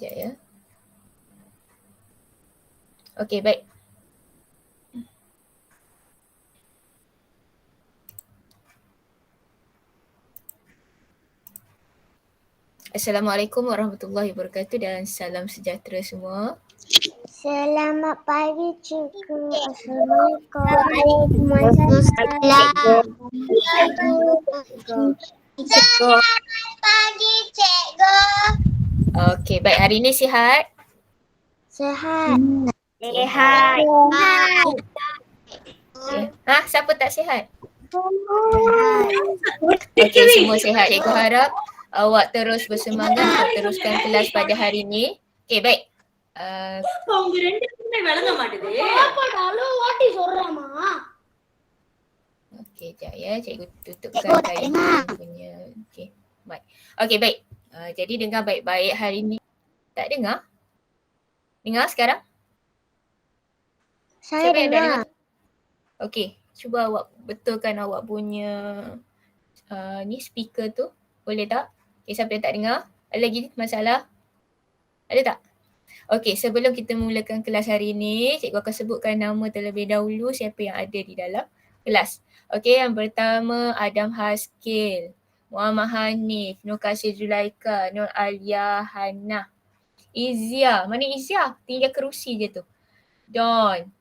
Sekejap ya. Okey, baik. Assalamualaikum warahmatullahi wabarakatuh dan salam sejahtera semua. Selamat pagi cikgu. Assalamualaikum. Waalaikumsalam. Selamat pagi cikgu. Okey, baik, hari ini sihat? Sehat. Sihat. Okay. Siapa tak sihat? Okey, semua sihat. Cikgu harap awak terus bersemangat untuk teruskan kelas pada hari ini. Okey, baik. Okey, sekejap ya. Cikgu tutupkan kain punya. Okey, baik. Okey, baik. Jadi dengar baik-baik hari ini. Tak dengar? Dengar sekarang? Saya Siapa yang tak dengar. dengar? Okey, cuba awak betulkan awak punya ni speaker tu. Boleh tak? Okay, siapa yang tak dengar? Ada lagi masalah? Ada tak? Okey, sebelum kita mulakan kelas hari ini, cikgu akan sebutkan nama terlebih dahulu siapa yang ada di dalam kelas. Okey, yang pertama Adam Haskil, Muhammad Hanif, Nur Kasih Zulaika, Nur Alia Hannah, Izia. Mana Izia? Tinggal kerusi je tu. Don,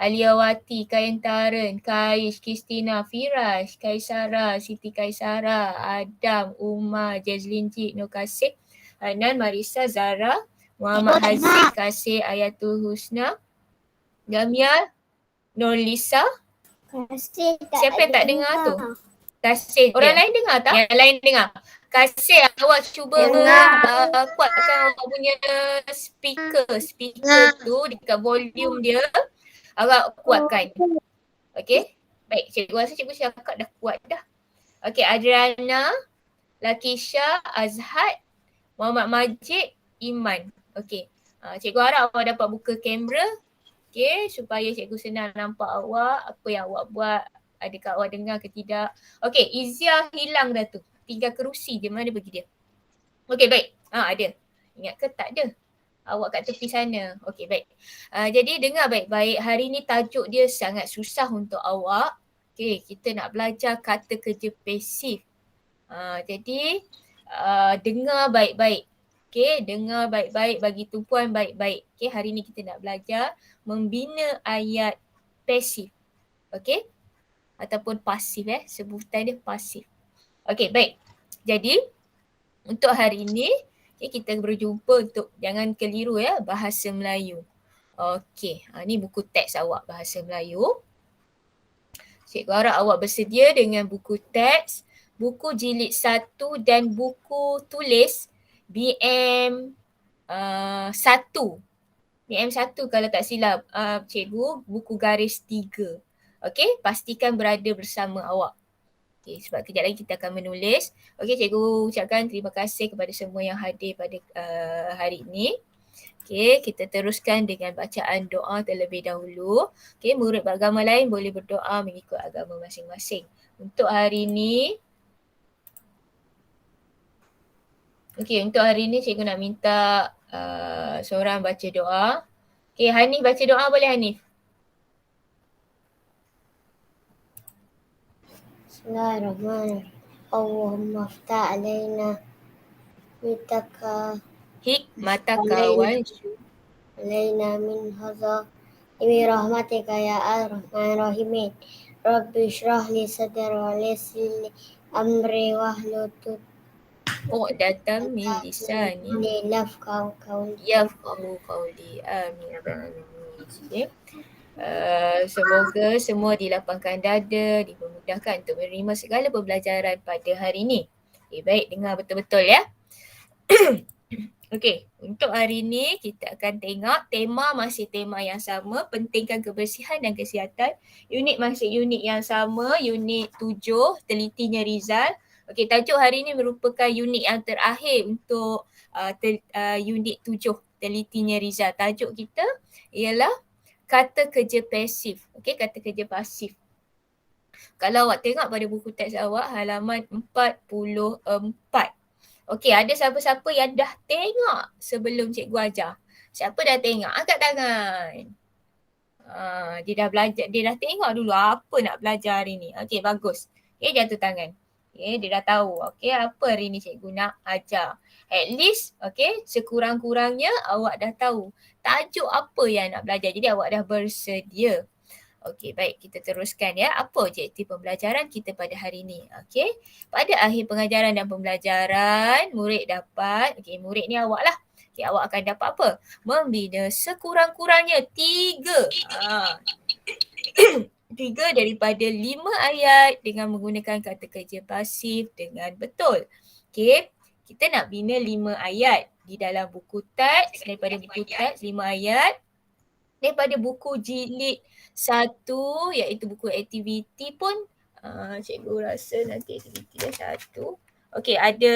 Aliawati, Kayan Taren, Kaish, Kristina, Firas, Kaisara, Siti Kaisara, Adam, Umar, Jazlin Cik, Nur Kasih, Hanan, Marisa, Zara, Muhammad Haziq, Kasih, Ayatul Husna, Gamial, Nur Lisa. Siapa yang tak dengar tu? Kasih. Orang lain dengar tak? Yang lain dengar. Kasih, awak cuba kuatkan awak punya speaker tu dekat volume dia. Awak kuatkan. Okey? Baik, cikgu rasa cikgu cakap dah kuat dah. Okey, Adriana, Lakisha, Azhad, Muhammad Majid, Iman. Okey. Cikgu harap awak dapat buka kamera. Okey, supaya cikgu senang nampak awak, apa yang awak buat, adakah awak dengar ke tidak. Okey, Izia hilang dah tu. Tinggal kerusi je, mana pergi dia? Okey, baik. Ada. Ingat ke tak ada? Awak kat tepi sana. Okey, baik. Jadi dengar baik-baik. Hari ni tajuk dia sangat susah untuk awak. Okey, kita nak belajar kata kerja pasif. Jadi dengar baik-baik. Okey, dengar baik-baik, bagi tumpuan baik-baik. Okey, hari ni kita nak belajar membina ayat pasif. Okey? Ataupun pasif sebutan dia pasif. Okey, baik. Jadi untuk hari ini kita berjumpa untuk jangan keliru bahasa Melayu. Okey, ni buku teks awak bahasa Melayu. Cikgu harap awak bersedia dengan buku teks, buku jilid 1 dan buku tulis BM 1. BM 1 kalau tak silap cikgu, buku garis 3. Okey, pastikan berada bersama awak. Okay, sebab kejap lagi kita akan menulis. Okey, cikgu ucapkan terima kasih kepada semua yang hadir pada hari ini. Okey, kita teruskan dengan bacaan doa terlebih dahulu. Okey, murid beragama lain boleh berdoa mengikut agama masing-masing. Untuk hari ini, untuk hari ini cikgu nak minta seorang baca doa. Okey, Hanif baca doa boleh Hanif? Bismillahirrahmanirrahim. Allahumma ftah alaina Hikmataka alaina min hadha birahmatika ya ar-rahmanir-rahimin. Rabbi shrah li sadri wa yassir li amri wahlul datang min lisani yafqahu qawli. Amin. Okay. Semoga semua dilapangkan dada, dipermudahkan untuk menerima segala pembelajaran pada hari ini. Okay, baik, dengar betul-betul ya. Okey, untuk hari ini kita akan tengok tema masih tema yang sama, pentingkan kebersihan dan kesihatan. Unit masih unit yang sama, unit 7, telitinya Rizal. Okey, tajuk hari ini merupakan unit yang terakhir untuk unit 7, telitinya Rizal. Tajuk kita ialah kata kerja pasif. Okey, kata kerja pasif. Kalau awak tengok pada buku teks awak halaman 44. Okey, ada siapa-siapa yang dah tengok sebelum cikgu ajar? Siapa dah tengok? Angkat tangan. Dia dah belajar, dia dah tengok dulu apa nak belajar hari ni. Okey, bagus. Okey, jatuh tangan. Okey, dia dah tahu. Okey, apa hari ni cikgu nak ajar. At least, okey, sekurang-kurangnya awak dah tahu tajuk apa yang nak belajar. Jadi awak dah bersedia. Okey, baik, kita teruskan ya. Apa objektif pembelajaran kita pada hari ini? Okey, pada akhir pengajaran dan pembelajaran, murid dapat, okey, murid ni awak lah. Okey, awak akan dapat apa? Membina sekurang-kurangnya 3 daripada 5 ayat dengan menggunakan kata kerja pasif dengan betul. Okey, kita nak bina 5 ayat di dalam buku teks, daripada buku teks 5 ayat. Daripada buku jilid 1 iaitu buku aktiviti pun cikgu rasa nanti aktiviti dah 1. Okey, ada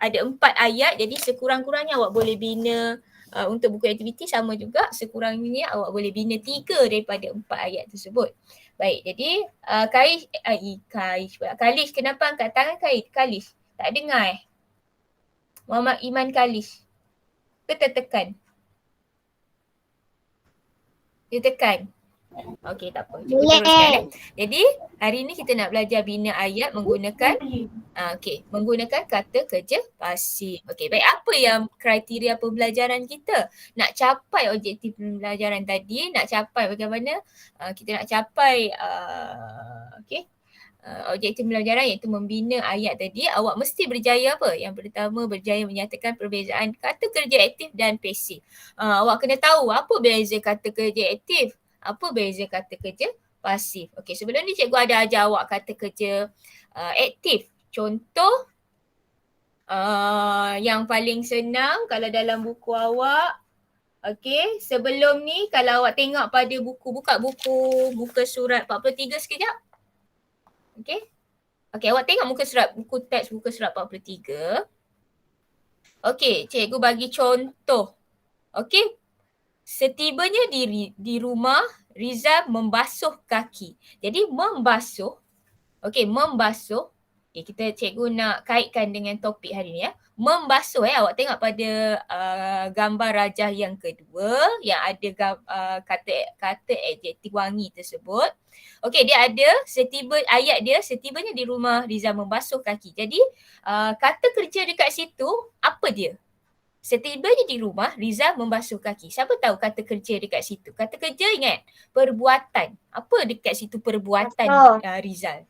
4 ayat, jadi sekurang-kurangnya awak boleh bina untuk buku aktiviti sama juga, sekurangnya awak boleh bina 3 daripada 4 ayat tersebut. Baik, jadi Kalish, kenapa angkat tangan Kalish? Tak dengar Muhammad Iman Kalish. Ke tertekan? Dia tekan. Okey, tak apa. Cikgu teruskan. Jadi, hari ni kita nak belajar bina ayat menggunakan menggunakan kata kerja pasif. Okey, baik, apa yang kriteria pembelajaran kita? Nak capai objektif pembelajaran tadi, nak capai bagaimana kita nak capai objektif pembelajaran iaitu membina ayat tadi, awak mesti berjaya apa? Yang pertama, berjaya menyatakan perbezaan kata kerja aktif dan pasif. Awak kena tahu apa beza kata kerja aktif, apa beza kata kerja pasif. Okey, sebelum ni cikgu ada ajar awak kata kerja aktif. Contoh yang paling senang kalau dalam buku awak, okey, sebelum ni kalau awak tengok pada buku, buka buku muka surat 43 sekejap. Okey. Okey, awak tengok muka surat, buku teks muka surat 43. Okey, cikgu bagi contoh. Okey. Setibanya di rumah, Rizal membasuh kaki. Jadi membasuh. Okey, membasuh. Okay, cikgu nak kaitkan dengan topik hari ni ya. Membasuh awak tengok pada gambar rajah yang kedua yang ada kata adjektif wangi tersebut. Okey, dia ada setibanya di rumah Rizal membasuh kaki. Jadi kata kerja dekat situ apa dia? Setibanya di rumah Rizal membasuh kaki. Siapa tahu kata kerja dekat situ? Kata kerja ingat perbuatan. Apa dekat situ perbuatan Rizal?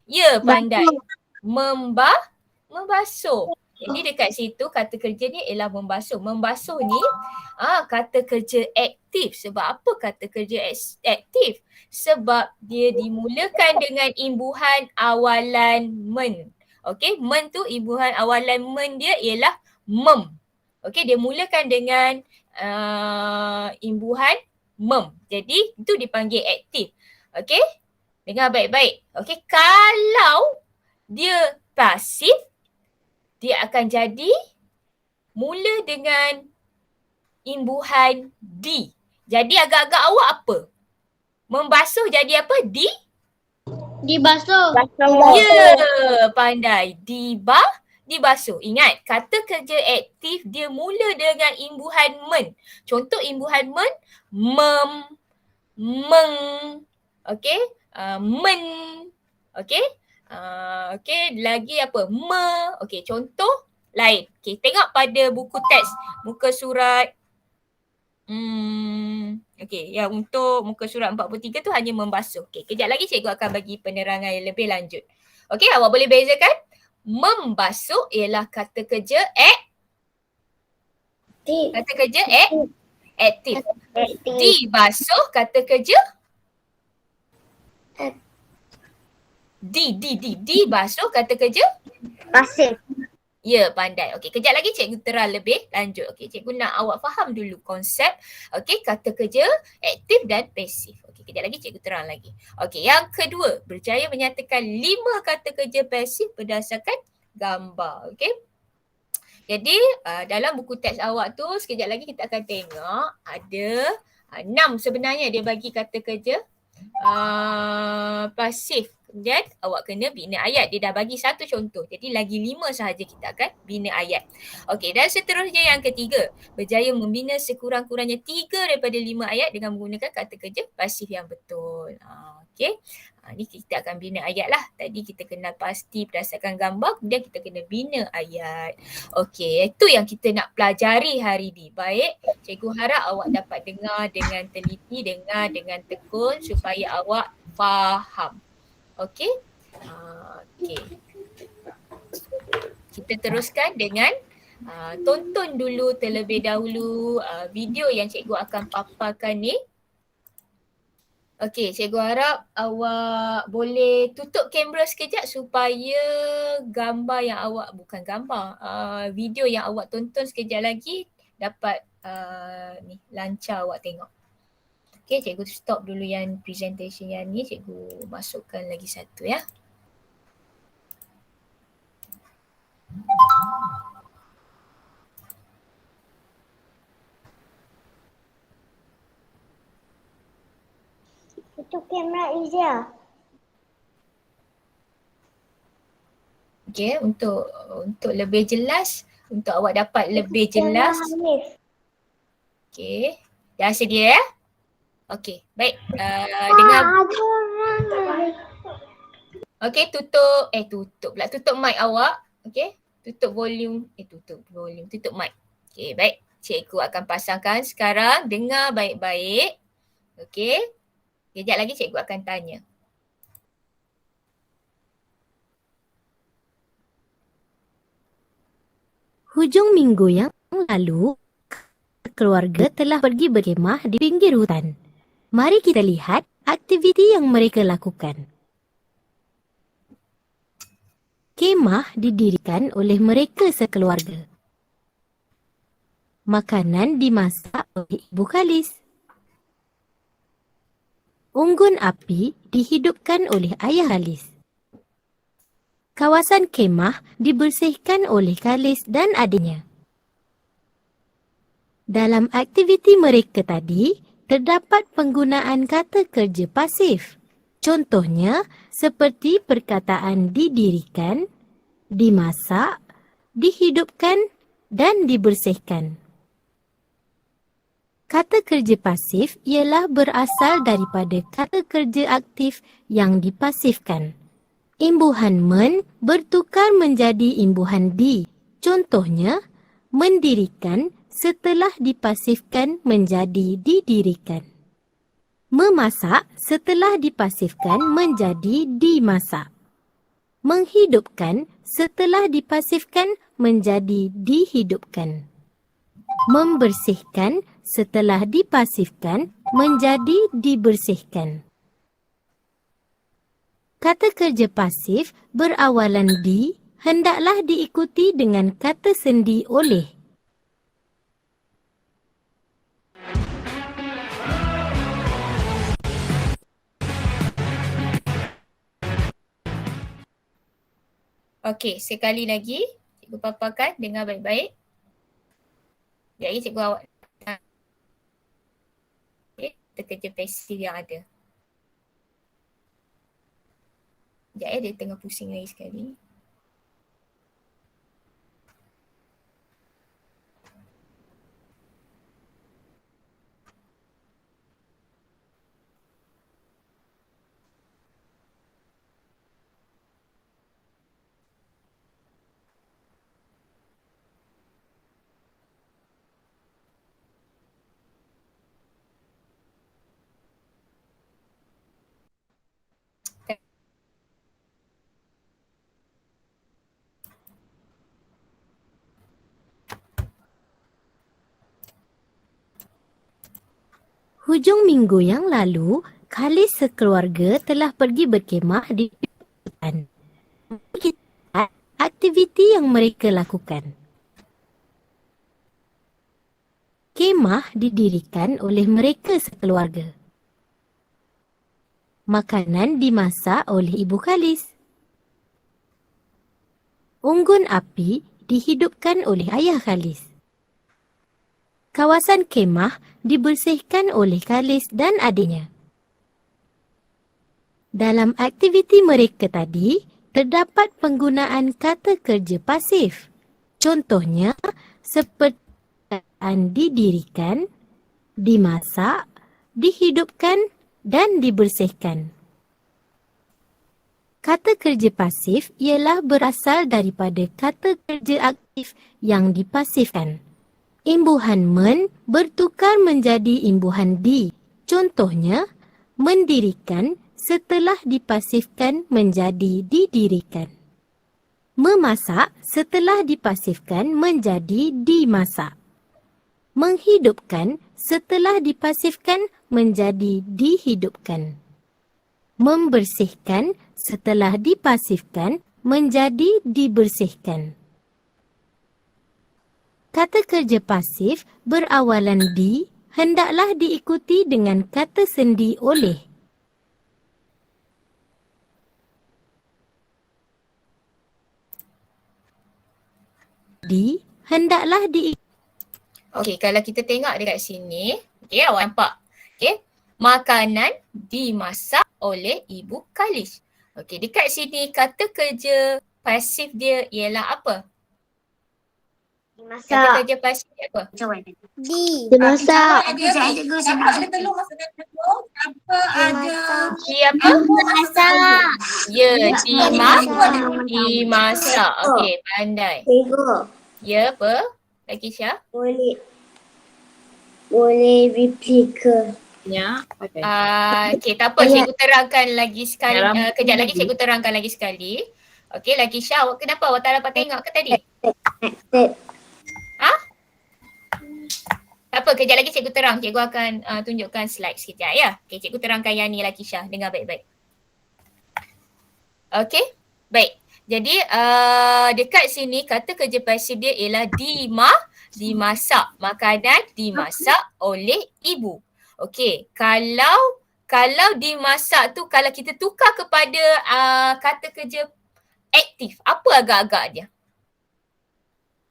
Ya, pandai. Membasuh. Jadi dekat situ kata kerja ni ialah membasuh. Membasuh ni kata kerja aktif. Sebab apa kata kerja aktif? Sebab dia dimulakan dengan imbuhan awalan men. Okey, men tu imbuhan awalan men dia ialah mem. Okey, dia mulakan dengan imbuhan mem. Jadi itu dipanggil aktif. Okey? Dengar baik-baik. Okey, kalau dia pasif, dia akan jadi mula dengan imbuhan di. Jadi agak-agak awak apa? Membasuh jadi apa? Dibasuh. Ya, pandai. Dibasuh. Ingat, kata kerja aktif dia mula dengan imbuhan men. Contoh imbuhan men, meng. Okey? Men. Okey? Okey, lagi apa? Okey, contoh lain. Okey, tengok pada buku teks muka surat okey, yang untuk muka surat 43 tu hanya membasuh. Okey, kejap lagi cikgu akan bagi penerangan yang lebih lanjut. Okey, awak boleh bezakan? Membasuh ialah kata kerja kata kerja aktif. Dibasuh kata kerja dibasuh kata kerja Pasif. ya, pandai. Okey, kejap lagi cikgu terang lebih lanjut. Okey, cikgu nak awak faham dulu konsep kata kerja aktif dan pasif. Okey, kejap lagi cikgu terang lagi. Okey, yang kedua, berjaya menyatakan 5 kata kerja pasif berdasarkan gambar. Okey. Jadi, dalam buku teks awak tu sekejap lagi kita akan tengok ada 6 sebenarnya dia bagi kata kerja pasif Kemudian awak kena bina ayat. Dia dah bagi satu contoh. Jadi lagi 5 sahaja kita akan bina ayat. Okey, dan seterusnya yang ketiga. Berjaya membina sekurang-kurangnya 3 daripada 5 ayat dengan menggunakan kata kerja pasif yang betul. Okey. Ni kita akan bina ayat lah. Tadi kita kenal pasti berdasarkan gambar, kemudian kita kena bina ayat. Okey, itu yang kita nak pelajari hari ni. Baik, cikgu harap awak dapat dengar dengan teliti, dengar dengan tekun supaya awak faham. Okey? Okey. Kita teruskan dengan tonton dulu terlebih dahulu video yang cikgu akan paparkan ni. Okey, cikgu harap awak boleh tutup kamera sekejap supaya gambar yang awak, bukan gambar, video yang awak tonton sekejap lagi dapat lancar awak tengok. Okey, cikgu stop dulu yang presentation yang ni, cikgu masukkan lagi satu ya. Itu kamera Izia. Okey, untuk lebih jelas, untuk awak dapat lebih jelas. Okey, dah sedia ya? Okey, baik. Dengar. Okey, tutup pula. Tutup mic awak. Okey, tutup volume. Tutup mic. Okey, baik. Cikgu akan pasangkan sekarang. Dengar baik-baik. Okey. Kejap lagi cikgu akan tanya. Hujung minggu yang lalu, keluarga telah pergi berkemah di pinggir hutan. Mari kita lihat aktiviti yang mereka lakukan. Kemah didirikan oleh mereka sekeluarga. Makanan dimasak oleh Ibu Khalis. Unggun api dihidupkan oleh Ayah Khalis. Kawasan kemah dibersihkan oleh Khalis dan adiknya. Dalam aktiviti mereka tadi, terdapat penggunaan kata kerja pasif. Contohnya seperti perkataan didirikan, dimasak, dihidupkan dan dibersihkan. Kata kerja pasif ialah berasal daripada kata kerja aktif yang dipasifkan. Imbuhan men bertukar menjadi imbuhan di. Contohnya, mendirikan setelah dipasifkan menjadi didirikan. Memasak setelah dipasifkan menjadi dimasak. Menghidupkan setelah dipasifkan menjadi dihidupkan. Membersihkan setelah dipasifkan menjadi dibersihkan. Kata kerja pasif berawalan di hendaklah diikuti dengan kata sendi oleh. Okey, sekali lagi cikgu paparkan, dengar baik-baik. Jadi cikgu awak kerja pasif yang ada. Sekejap dia tengah pusing lagi sekali. Hujung minggu yang lalu, Khalis sekeluarga telah pergi berkemah di hutan. Kita lihat aktiviti yang mereka lakukan. Kemah didirikan oleh mereka sekeluarga. Makanan dimasak oleh Ibu Khalis. Unggun api dihidupkan oleh Ayah Khalis. Kawasan kemah dibersihkan oleh Khalis dan adiknya. Dalam aktiviti mereka tadi, terdapat penggunaan kata kerja pasif. Contohnya, seperti didirikan, dimasak, dihidupkan dan dibersihkan. Kata kerja pasif ialah berasal daripada kata kerja aktif yang dipasifkan. Imbuhan men bertukar menjadi imbuhan di. Contohnya, mendirikan setelah dipasifkan menjadi didirikan. Memasak setelah dipasifkan menjadi dimasak. Menghidupkan setelah dipasifkan menjadi dihidupkan. Membersihkan setelah dipasifkan menjadi dibersihkan. Kata kerja pasif berawalan di hendaklah diikuti dengan kata sendi oleh. Di hendaklah diikuti. Okey, kalau kita tengok dekat sini, okey, awak nampak. Okey, makanan dimasak oleh Ibu Khalis. Okey, dekat sini kata kerja pasif dia ialah apa? Kata Dimasak. kerja pasif dia apa? Dimasak. Siapa? Dimasak. Ya, dimasak. Okey, pandai. Tengok. Ya, apa? Lakisha? Boleh replika. Okey, tak apa, cikgu terangkan lagi sekali. Kejap lagi cikgu terangkan lagi sekali. Okey, Lakisha, awak kenapa? Awak tak dapat tengok ke tadi? Tak apa, kejap lagi cikgu terang. Cikgu akan tunjukkan slide sekejap ya. Okey, cikgu terangkan yang ni Lakisha. Dengar baik-baik. Okey, baik. Jadi dekat sini kata kerja pasif dia ialah dimasak. Makanan dimasak oleh ibu. Okey, kalau dimasak tu, kalau kita tukar kepada kata kerja aktif, apa agak-agak dia?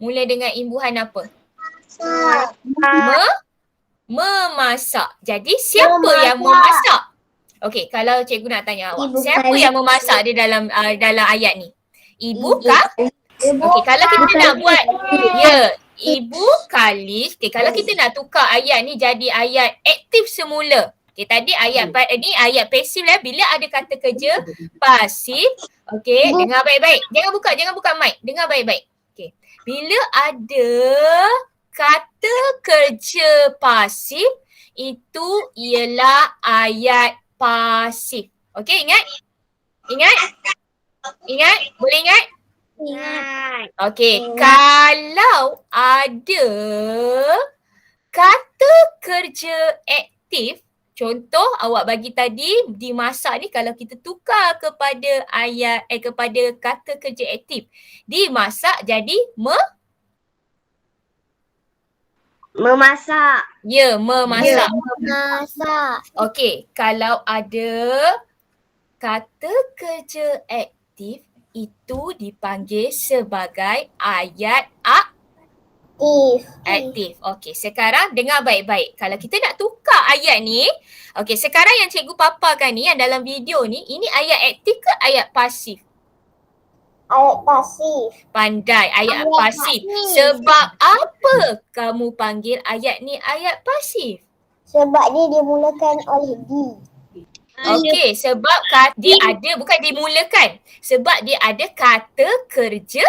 Mula dengan imbuhan apa? Memasak. Jadi siapa yang memasak? Okey, kalau cikgu nak tanya awak, siapa yang memasak di dalam ayat ni? Ibu kah? Okey, kalau kita nak buat Ibu Khalis. Okey, kalau kita nak tukar ayat ni jadi ayat aktif semula. Okey, tadi ayat ni ayat pasif lah, bila ada kata kerja pasif. Okey, dengar baik-baik. Jangan buka mic. Dengar baik-baik. Okey. Bila ada kata kerja pasif, itu ialah ayat pasif. Okey, ingat? Boleh ingat? Ingat. Okey, kalau ada kata kerja aktif, contoh awak bagi tadi dimasak ni, kalau kita tukar kepada kepada kata kerja aktif, dimasak jadi Memasak. Ya, memasak. Memasak. Okey, kalau ada kata kerja aktif, itu dipanggil sebagai ayat aktif. Okey, sekarang dengar baik-baik. Kalau kita nak tukar ayat ni, okey, sekarang yang cikgu paparkan ni, yang dalam video ni, ini ayat aktif ke ayat pasif? Ayat pasif. Pandai, ayat pasif. pasif. Sebab apa kamu panggil ayat ni ayat pasif? Sebab dia dimulakan oleh di. Okey, sebab dia ada, bukan dimulakan. Sebab dia ada kata kerja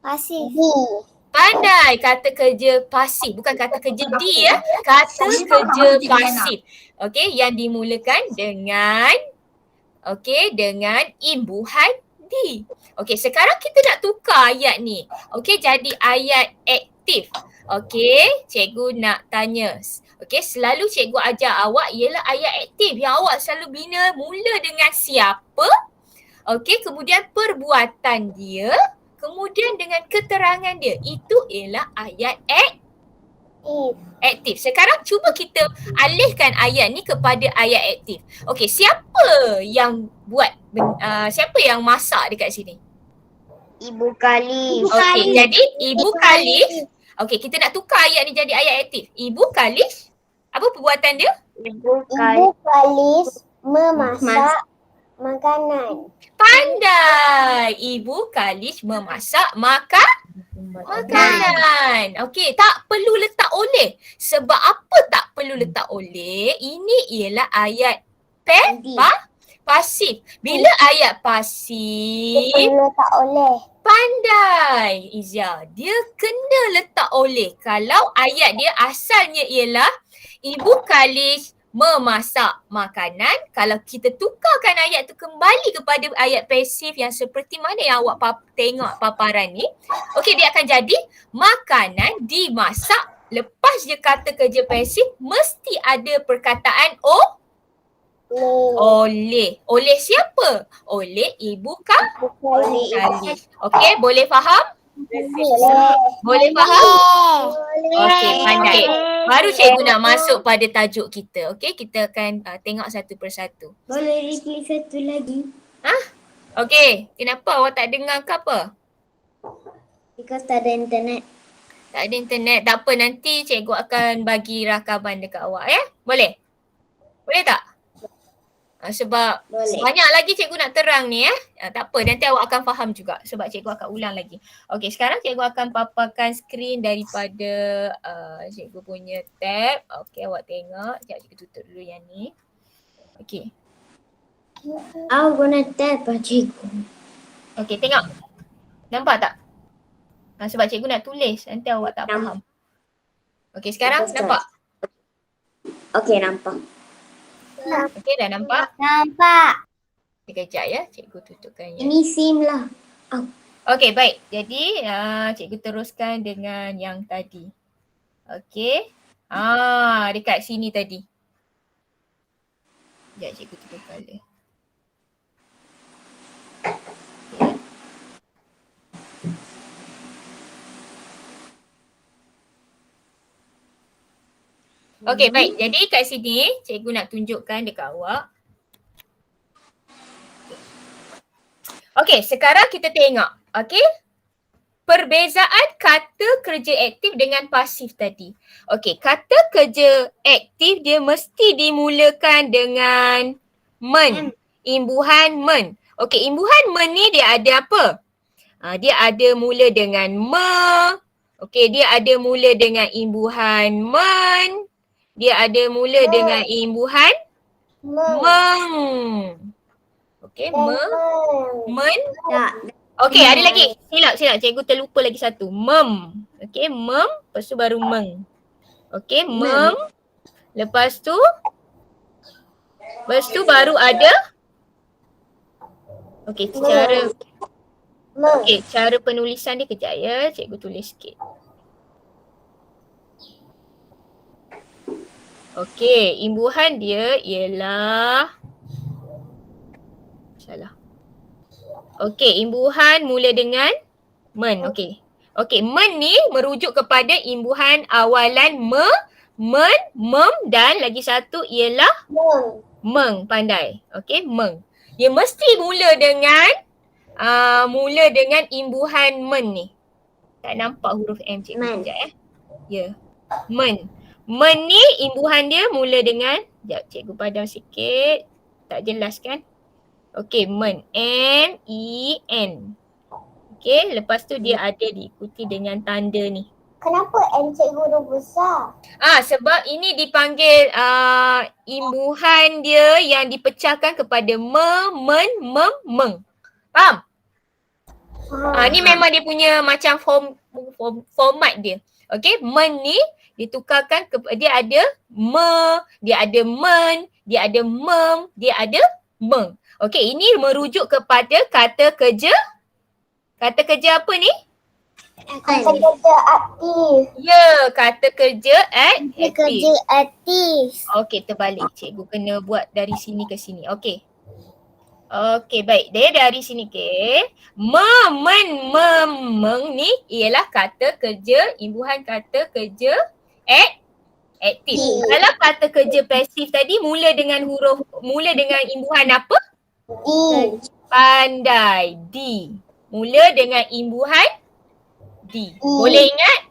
Pasif. pandai, kata kerja pasif. Bukan kata kerja di ya. Kata kerja pasif. Okey, yang dimulakan dengan imbuhan di. Okey, sekarang kita nak tukar ayat ni. Okey, jadi ayat aktif. Okey, cikgu nak tanya. Okey, selalu cikgu ajar awak ialah ayat aktif yang awak selalu bina mula dengan siapa. Okey, kemudian perbuatan dia, kemudian dengan keterangan dia. Itu ialah ayat aktif. Sekarang cuba kita alihkan ayat ni kepada ayat aktif. Okey, siapa yang buat, siapa yang masak dekat sini? Ibu Khalis. Okey, jadi Ibu Khalis. Okey, kita nak tukar ayat ni jadi ayat aktif. Ibu Khalis, apa perbuatan dia? Ibu Khalis memasak Makanan. Pandai. Ibu Khalis memasak makanan. Okey, tak perlu letak oleh. Sebab apa tak perlu letak oleh? Ini ialah ayat pasif. Bila ayat pasif, Perlu tak oleh. pandai Izia. Dia kena letak oleh. Kalau ayat dia asalnya ialah Ibu Khalis memasak makanan. Kalau kita tukarkan ayat tu kembali kepada ayat pasif yang seperti mana yang awak tengok paparan ni. Okey, dia akan jadi makanan dimasak. Lepas je kata kerja pasif, mesti ada perkataan oleh. Oleh siapa? Oleh Ibu Khalis. Okey, boleh faham? Boleh faham? Okey, pandai. Baru cikgu nak masuk pada tajuk kita. Okey, kita akan tengok satu persatu. Boleh repeat satu lagi? Okey, kenapa awak tak dengar ke apa? Because tak ada internet. Tak ada internet. Tak apa, nanti cikgu akan bagi rakaman dekat awak ya. Boleh? Boleh tak? Sebab Boleh. banyak lagi cikgu nak terang ni tak apa, nanti awak akan faham juga sebab cikgu akan ulang lagi. Okey, sekarang cikgu akan paparkan skrin daripada cikgu punya tab. Okey, awak tengok. Sekejap cikgu tutup dulu yang ni. Okey. Awak guna tab cikgu. Okey, tengok. Nampak tak? Sebab cikgu nak tulis, nanti awak tak faham. Okey, sekarang nampak? Okey, nampak. Okey, dah nampak? Nampak. Sekejap ya, cikgu tutupkan ya. Ini SIM lah. Okey, baik. Jadi cikgu teruskan dengan yang tadi. Okey. Dekat sini tadi. Sekejap cikgu tutup color. Okey, baik. Jadi kat sini cikgu nak tunjukkan dekat awak. Okey, sekarang kita tengok. Okey. Perbezaan kata kerja aktif dengan pasif tadi. Okey, kata kerja aktif dia mesti dimulakan dengan men. Imbuhan men. Okey, imbuhan men ni dia ada apa? Dia ada mula dengan Okey, dia ada mula dengan imbuhan men. Dia ada mula dengan imbuhan meng. Okey, men. Okey, ada lagi. Silap. Cikgu terlupa lagi satu. Mem. Okey, mem. Lepas tu baru meng. Okey, mem. Lepas tu baru ada. Okey, cara penulisan dia kejap ya. Cikgu tulis sikit. Okey, imbuhan dia ialah salah. Okey, imbuhan mula dengan men. Okey. Okey, men ni merujuk kepada imbuhan awalan men, mem dan lagi satu ialah meng. Pandai. Okey, meng. Dia mesti mula dengan imbuhan men ni. Tak nampak huruf M cikgu sekejap ya. Men. Men ni imbuhan dia mula dengan, sekejap cikgu padam sikit, tak jelas kan? Okey, men. N-E-N. Okey, lepas tu dia ada diikuti dengan tanda ni. Kenapa N cikgu huruf besar? Sebab ini dipanggil imbuhan dia yang dipecahkan kepada men, meng. Faham? Ni memang dia punya macam format dia. Okey, men ni ditukarkan dia ada dia ada men, dia ada mem, dia ada meng. Okey, ini merujuk kepada kata kerja. Kata kerja apa ni? Kata kerja aktif. Ya, kata kerja aktif. Kerja aktif. Okey, terbalik. Cikgu kena buat dari sini ke sini. Okey. Okey, baik. Dia dari sini ke. Meng ni ialah kata kerja, imbuhan kata kerja aktif. Kalau kata kerja pasif tadi mula dengan imbuhan apa? D. Pandai. D. Mula dengan imbuhan D. Boleh ingat?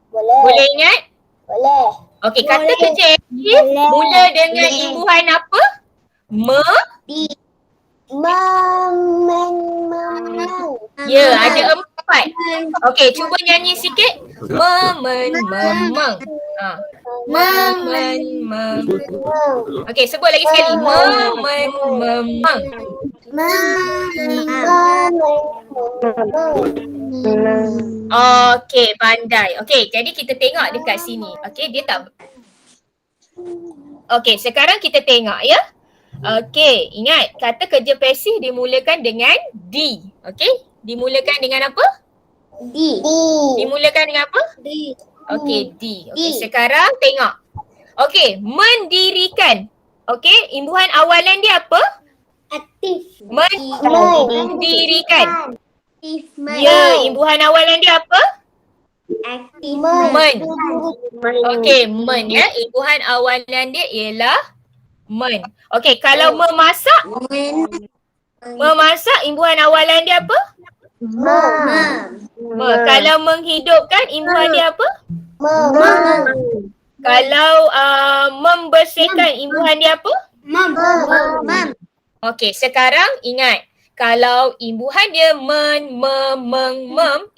Boleh ingat? Boleh. Okey, kata kerja aktif mula dengan imbuhan apa? D. Ya, ada 4. Okey, cuba nyanyi sikit. Memeng. Ha. Memeng. Okey, sebut lagi sekali. Memeng. Okey, pandai. Okey, jadi kita tengok dekat sini. Okey, dia tak. Okey, sekarang kita tengok ya. Okey, ingat kata kerja pasif dimulakan dengan D. Okey, dimulakan dengan apa? Dimulakan dengan apa? Okey, D. Okey, sekarang tengok. Okey, mendirikan. Okey, imbuhan awalan dia apa? Aktif. Mendirikan. Ya, imbuhan awalan dia apa? Aktif. Men. Okey, men ya. Imbuhan awalan dia ialah men. Okey, kalau memasak, imbuhan awalan dia apa? Kalau menghidupkan, imbuhan dia apa? Kalau membersihkan, imbuhan dia apa? Okey, sekarang ingat. Kalau imbuhan dia mem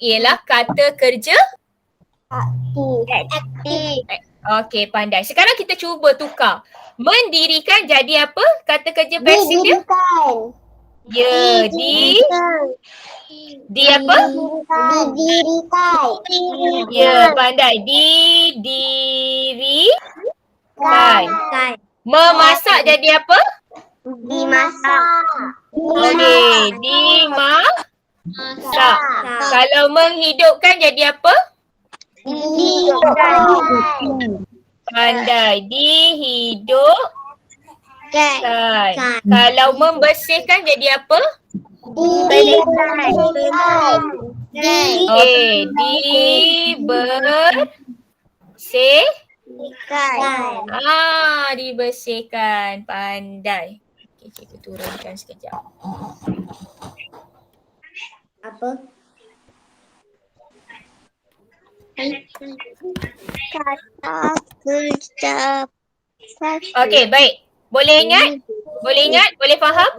ialah kata kerja. Aktif. Okey, pandai. Sekarang kita cuba tukar. Mendirikan jadi apa? Kata kerja pasif dia? Ya, di apa? Didirikan. Ya, pandai. Didirikan. Memasak jadi apa? Dimasak. Okey, dimasak. Kalau menghidupkan jadi apa? Dihidupkan. Pandai. Dihidupkan. Kalau membersihkan jadi apa? Diberikan. Okey, dibersihkan. Pandai. Okey, cikgu turunkan sekejap. Apa? Kata kerja. Okey, baik. Boleh ingat? Boleh faham?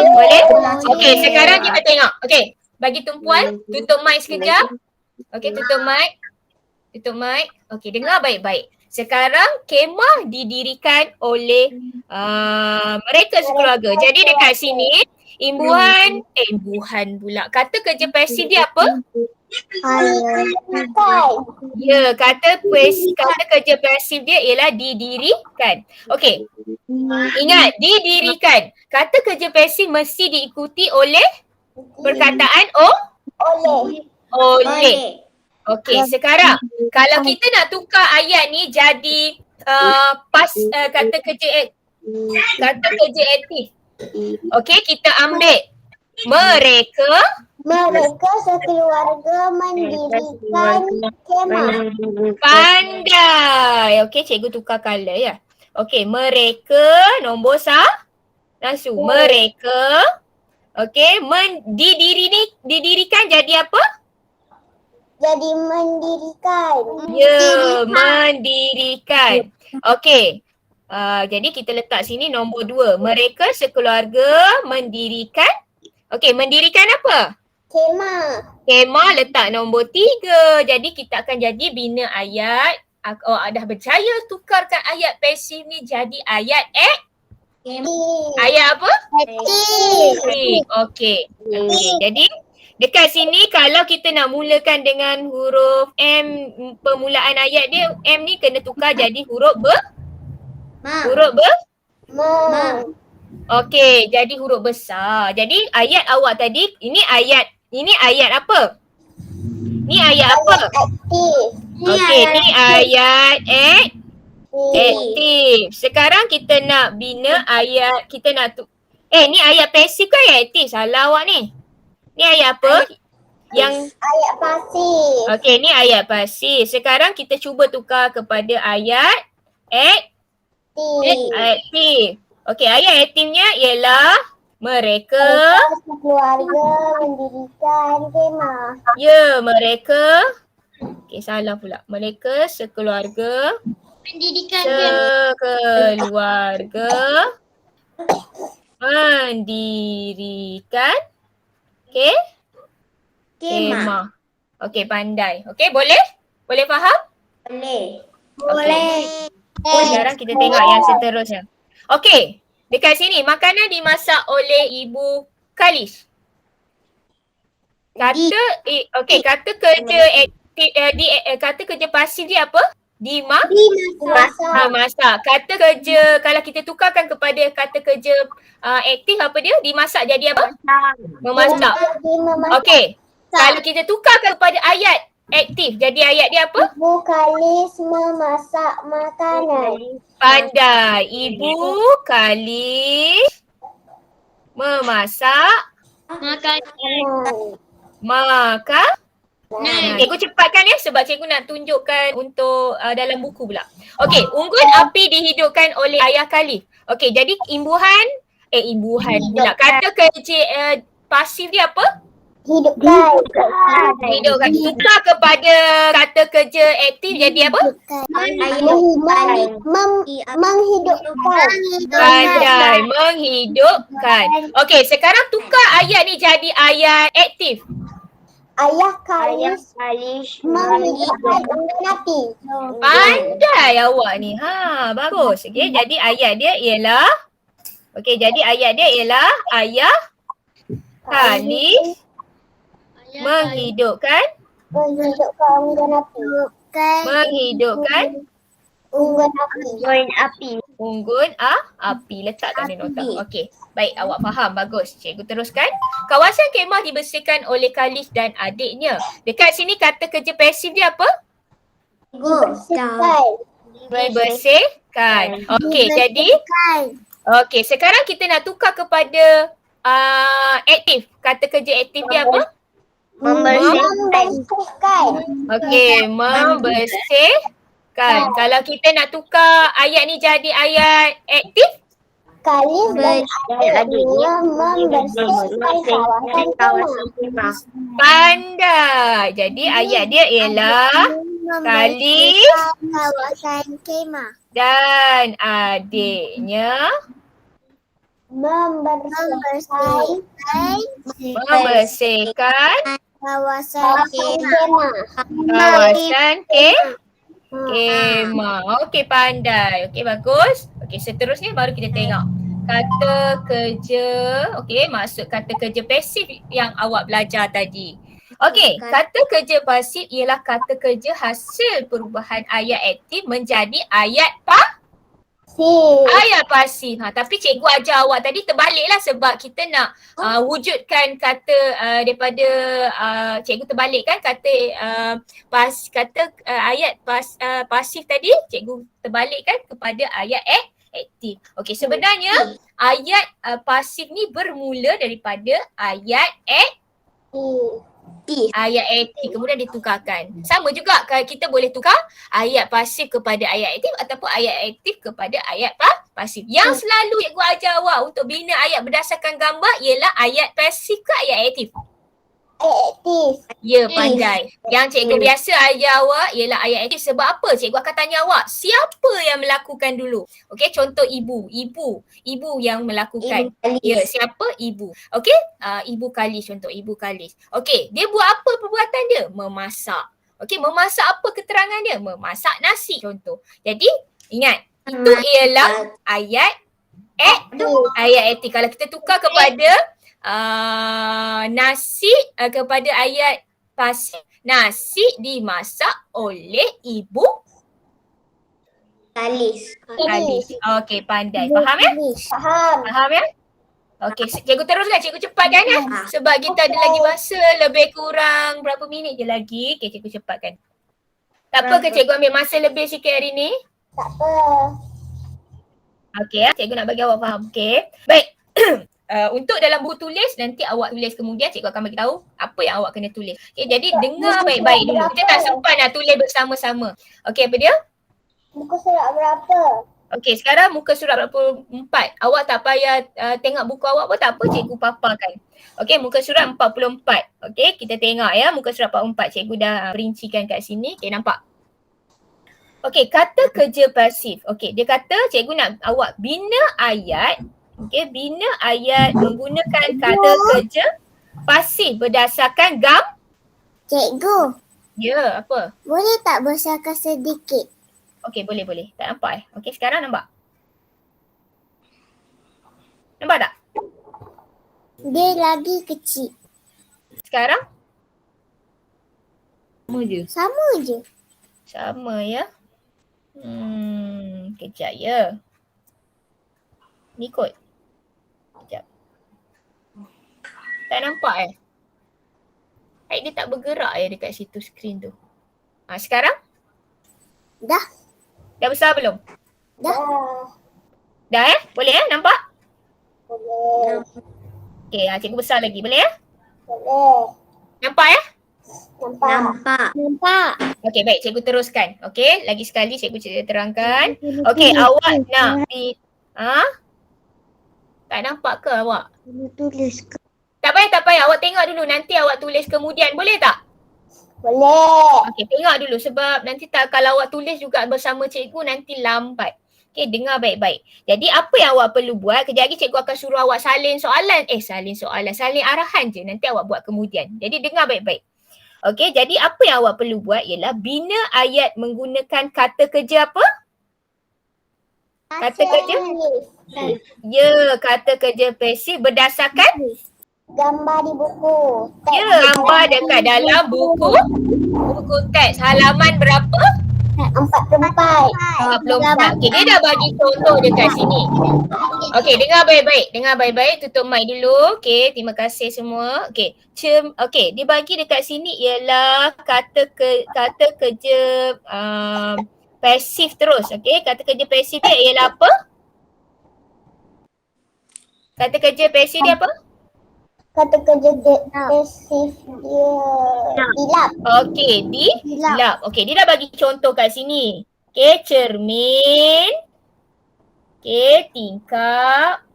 Boleh? Okey, sekarang kita tengok. Okey, bagi tumpuan, tutup mic sekejap. Okey, tutup mic. Okey, dengar baik-baik. Sekarang kemah didirikan oleh mereka sekeluarga. Jadi dekat sini imbuhan pula. Kata kerja pasif dia apa? Ya, kata kerja pasif dia ialah didirikan. Okey. Ingat, didirikan. Kata kerja pasif mesti diikuti oleh perkataan oleh. Okey, sekarang kalau kita nak tukar ayat ni jadi kata kerja aktif. Okey, kita ambil Mereka sekeluarga mendirikan kemah. Pandai. Okey, cikgu tukar colour ya. Okey, mereka nombor langsung. Mereka. Okey, didirikan jadi apa? Jadi mendirikan. Ya, mendirikan. Okey. Jadi kita letak sini nombor 2. Mereka sekeluarga mendirikan. Okey, mendirikan apa? Kemah letak nombor 3. Jadi kita akan jadi bina ayat. Dah berjaya tukarkan ayat pasif ni jadi ayat ayat apa? Aktif. Okey. Jadi dekat sini kalau kita nak mulakan dengan huruf M, permulaan ayat dia M ni kena tukar jadi huruf Okey, jadi huruf besar. Jadi ayat awak tadi, ini ayat apa? Ni ayat apa? Okey, ni ayat aktif. Sekarang kita nak bina ayat, ni ayat pasif ke ayat aktif? Salah awak ni. Ni ayat apa? Ayat pasif. Okey, ni ayat pasif. Sekarang kita cuba tukar kepada ayat aktif. Okey, ayat aktifnya ialah mereka sekeluarga mendirikan kemah. Ya, mereka. Okey, salah pula. Mereka sekeluarga Mendirikan Kemah. kemah. Okey, pandai. Okey, boleh? Boleh faham? Boleh. Boleh. Sekarang kita tengok yang seterusnya. Okey, dekat sini makanan dimasak oleh Ibu Khalis. Kata kata kerja aktif kata kerja pasif dia apa? Dimasak. Masak. Kata kerja kalau kita tukarkan kepada kata kerja aktif apa dia? Dimasak jadi apa? Memasak. Okey. Kalau kita tukarkan kepada ayat aktif jadi ayat dia apa? Ibu Khalis memasak makanan. Pandai. Ibu Khalis memasak makanan. Cikgu cepatkan ya sebab cikgu nak tunjukkan untuk dalam buku pula. Okey, unggun api dihidupkan oleh ayah Khalif. Okey, jadi imbuhan pula. Kata kerja pasif dia apa? Hidupkan. Hidupkan. Tukar kepada kata kerja aktif jadi apa? Menghidupkan. Pandai. Menghidupkan. Okey, sekarang tukar ayat ni jadi ayat aktif. Ayah Khalis menghidupkan unggun api. Pandai awak ni. Bagus. Okey, jadi ayat dia ialah ayah Khalis menghidupkan unggun api. unggun api. Letak kat dalam nota. Okey. Baik, awak faham. Bagus. Cikgu teruskan. Kawasan kemah dibersihkan oleh Khalis dan adiknya. Dekat sini kata kerja pasif dia apa? Dibersihkan. Okey, jadi sekarang kita nak tukar kepada aktif. Kata kerja aktif dia apa? Membersihkan. Okey, membersihkan. Kalau kita nak tukar ayat ni jadi ayat aktif, Khalis dan adiknya membersihkan kawasan kemah. pandai. Jadi ayat dia ialah Khalis kawasan kemah. dan adiknya membersihkan kawasan kemah. kawasan kemah. Okey, pandai. Okey, bagus. Okey, seterusnya baru kita tengok kata kerja. Okey, maksud kata kerja pasif yang awak belajar tadi. Okey, kata kerja pasif ialah kata kerja hasil perubahan ayat aktif menjadi ayat ayat pasif. Tapi cikgu ajar awak tadi terbaliklah sebab kita nak wujudkan kata daripada cikgu terbalikkan kata ayat pasif tadi cikgu terbalikkan kepada ayat aktif. Okey, sebenarnya ayat pasif ni bermula daripada ayat ayat aktif kemudian ditukarkan. Sama juga kalau kita boleh tukar ayat pasif kepada ayat aktif ataupun ayat aktif kepada ayat pasif. Yang selalu cikgu ajar awak untuk bina ayat berdasarkan gambar ialah ayat pasif ke ayat aktif? Aktif. Ya, pandai. Yang cikgu biasa ajar awak ialah ayat aktif. Sebab apa? Cikgu akan tanya awak, siapa yang melakukan dulu? Okey, contoh ibu. Ibu yang melakukan. Ya, siapa? Ibu. Okey, Ibu Khalis, contoh Ibu Khalis. Okey, dia buat apa perbuatan dia? Memasak. Okey, memasak apa keterangan dia? Memasak nasi, contoh. Jadi, ingat, itu ialah ayat aktif. Kalau kita tukar kepada nasi kepada ayat pasif, nasi dimasak oleh Ibu Khalis. Okey, pandai. Faham ya? Faham ya? Okey, cikgu teruskan. Cikgu cepatkan ya. Sebab kita ada lagi masa lebih kurang berapa minit je lagi. Okey, cikgu cepatkan. Tak apa ke cikgu ambil masa lebih sikit hari ni? Tak apa. Okey, cikgu nak bagi awak faham. Okey. Baik. Untuk dalam buku tulis nanti awak tulis kemudian cikgu akan bagi tahu apa yang awak kena tulis. Okay, jadi dengar baik-baik dulu. Kita tak sempat nak tulis bersama-sama. Okey, apa dia? Muka surat berapa? Okey, sekarang muka surat berapa? 4. Awak tak payah tengok buku awak pun tak apa, cikgu paparkan. Okey, muka surat 44. Okey, kita tengok ya muka surat 44. Cikgu dah rincikan kat sini. Okey, nampak? Okey, kata kerja pasif. Okey, dia kata cikgu nak awak bina ayat Okey, bina ayat menggunakan kata kerja pasif berdasarkan Cikgu, ya, apa? boleh tak besarkan sedikit? Okey, boleh. Tak nampak Okey, sekarang nampak? Nampak tak? Dia lagi kecil. Sekarang? Sama je. Sama je. Sama ya. Kejap ya. Ni kot. Kejap. Tak nampak dia tak bergerak dekat situ skrin tu. Sekarang? Dah. Dah besar belum? Dah. Dah Boleh Nampak? Boleh. Okey, cikgu besar lagi. Boleh Boleh. Nampak Nampak. Okey, baik. Cikgu teruskan. Okey, lagi sekali cikgu terangkan. Okey, awak nak tak nampak ke awak? Tulis ke? Tak payah. Awak tengok dulu. Nanti awak tulis kemudian. Boleh tak? Boleh. Okey, tengok dulu sebab nanti kalau awak tulis juga bersama cikgu nanti lambat. Okey, dengar baik-baik. Jadi apa yang awak perlu buat? Kejap lagi cikgu akan suruh awak salin arahan je. Nanti awak buat kemudian. Jadi dengar baik-baik. Okey, jadi apa yang awak perlu buat ialah bina ayat menggunakan kata kerja apa? Kata kerja? Ya, kata kerja pasif berdasarkan? Gambar di buku. Ya, gambar dekat dalam buku teks. Halaman berapa? 44. 44. Okey, dia dah bagi contoh dekat sini. Okey, dengar baik-baik. Tutup mic dulu. Okey, terima kasih semua. Okey, dia bagi dekat sini ialah kata kerja pasif terus. Okey, kata kerja pasif dia ialah apa? Kata kerja pasif dia apa? Kata kerja pasif dia dilap. Okey, dilap. Okey, dia dah bagi contoh kat sini. Okey, cermin. Okey, tingkap.